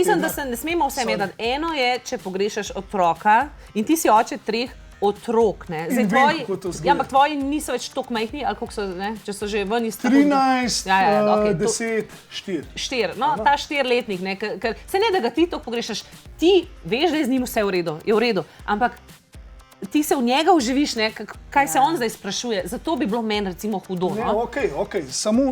mislim, da se ne smemo vse medati. Eno je, če pogrešaš otroka in ti si oče 3 otrok, ne. In vem, kako to izgleda. Ja, ampak tvoji niso več toliko majhni, ali koliko so, ne, če so že ven iz 13, okej, 10, 4. 4, no, ta 4-letnik, ne, ker se ne, da ga ti toliko pogrešaš, ti veš, da je z njim vse v redu, je v redu, ampak ti se v njega uživiš, ne, kaj se on zdaj sprašuje, zato bi bilo meni recimo hudo, Ne, no. okej,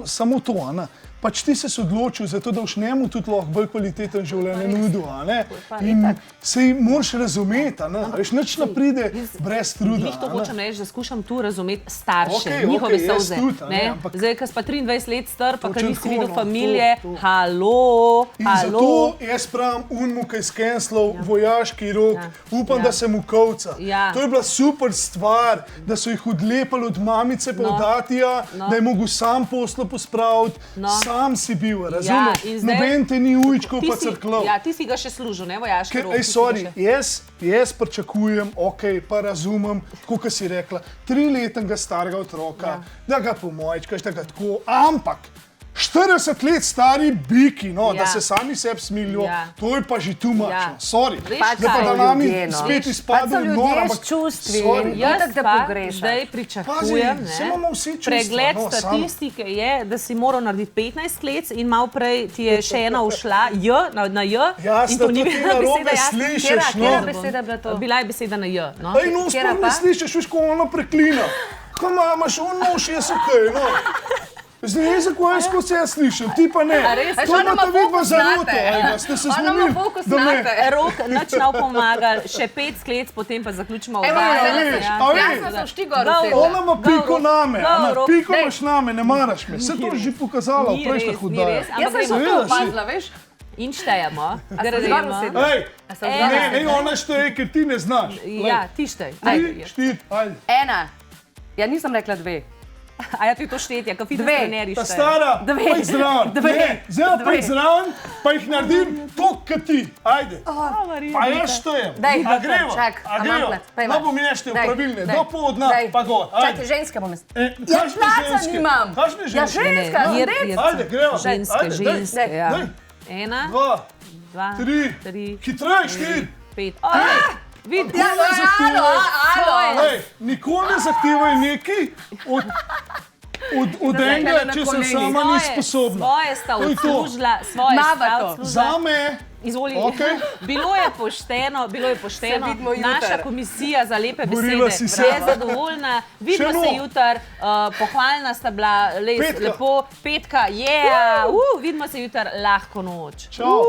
samo to, a ne. Pač ti se odločil za to, da boš njemu tudi lahko bolj kvaliteten življenje nudil, a ne? In se jim moraš razumeti, a ne? Veš, nič ne pride brez truda. Glih to hočem reči, da skušam tu razumeti starše, Okej, njihove jaz solze, tudi, a ne, ne. ampak- Zdaj, ko si pa 23 let star, pa To ko če nisi tako, videl no, familije, to. halo. In zato jaz pravim unmu, ki je skenslal vojaški rok, upam, da se mu kovca. Ja. To je bila super stvar, da so jih odlepali od mamice pa od atija, da je mogel sam poslo pospraviti, sam si bil, razumeš? in zdaj- Noben te ni ujčkov Ti pa si- crklal. Ja, ti si ga še služil, ne, vojaški rok. Ej, ti si ga sorry, še- jaz pričakujem, okej, pa razumem, tako kot si rekla, 3-letnega starega otroka, da ga pomojčkaš, da ga tako, ampak 40 let stari biki, no, da se sami sebi smilijo, to je pa že too much, Ja. no, sorry. Veš Da pa kaj? da nami Ljudje, no. spet Pač so izpadel ljudje nor, s ampak čustvi sorry. in Jaz itak, da pa pogrešaš. zdaj pričakujem, Pazi, saj imamo vsi čustva, pregled no, statistike je, da si moral narediti 15 let in malo prej ti je še ena ušla, na J, Jasno, in to ni to ti bila narobe beseda, jasno. slišiš, Katera no. beseda je bila to? Bila je beseda na J, no. Ej, no, Katera sploh pa? ne slišiš, veš, ko ono preklina. Ko imaš on nož, jaz okej, no. Zdaj ne vem, kako jaz skozi jaz slišim, ti pa ne. res? To Ona ima imate vidva fokus zaroto, nate. ajga, ste se Ona ima zmenili, fokus da me... nate. Rok, nič nav pomagal, še 5 sklec, potem pa zaključimo Evo, oddajo. zdaj veš, Ja. a veš. Jasno sem štigo Go, usedla. Ona ima piko name, a ne, Rok. piko imaš name, ne maraš me. Se to že pokazala v Ni prejšnjih res, ni oddajah. res, Jaz ampak sem samo gremo. to opazila, veš? In štejemo, zgor gremo. usedla? Ej, sem ne, ona šteje, ker ti ne znaš. Ja, ti štej. 3, 4, ajde. 1. Ja, nisem rekla 2. A ja, ti to štetje, ko fitness Dve. trenerji Ta štejejo. stara, Dve. pa jih zraven. Dve. Ne, zdaj pa jih Dve. zraven, pa jih naredim toliko, kot ti. Ajde. Pa jaz štejem. Daj, A gremo? čak, A a gremo? manjkle, pojma. No bom jaz štev Daj, pravilne, daj, do pol dna, daj. pa gor. Čakaj, Ajde. ženske bom jaz. Ja, Kakšne placa ženske? nimam. Kakšne Ja, ženske? ženska, Ne, red. je- Ajde, gremo. Ženske, Ajde, daj. ženske, ja. Daj. 1, 2, 2, 3, 3, hitreje 4. 5. Oj, vidi. Ja, alo. Ej, nikoli ne zahtevaj nekaj od enega, če sem sama ni sposobna. Svoje sta To je to. odslužila, svoje Mava sta to. odslužila. Zame, Izvoli. Okej. Bilo je pošteno. Se vidimo jutri. Naša komisija za lepe Borila besede si se. je zadovoljna. Vidimo Še se no. jutri, pohvalna sta bila, Petka. lepo, petka, vidimo se jutri, lahko noč. čau.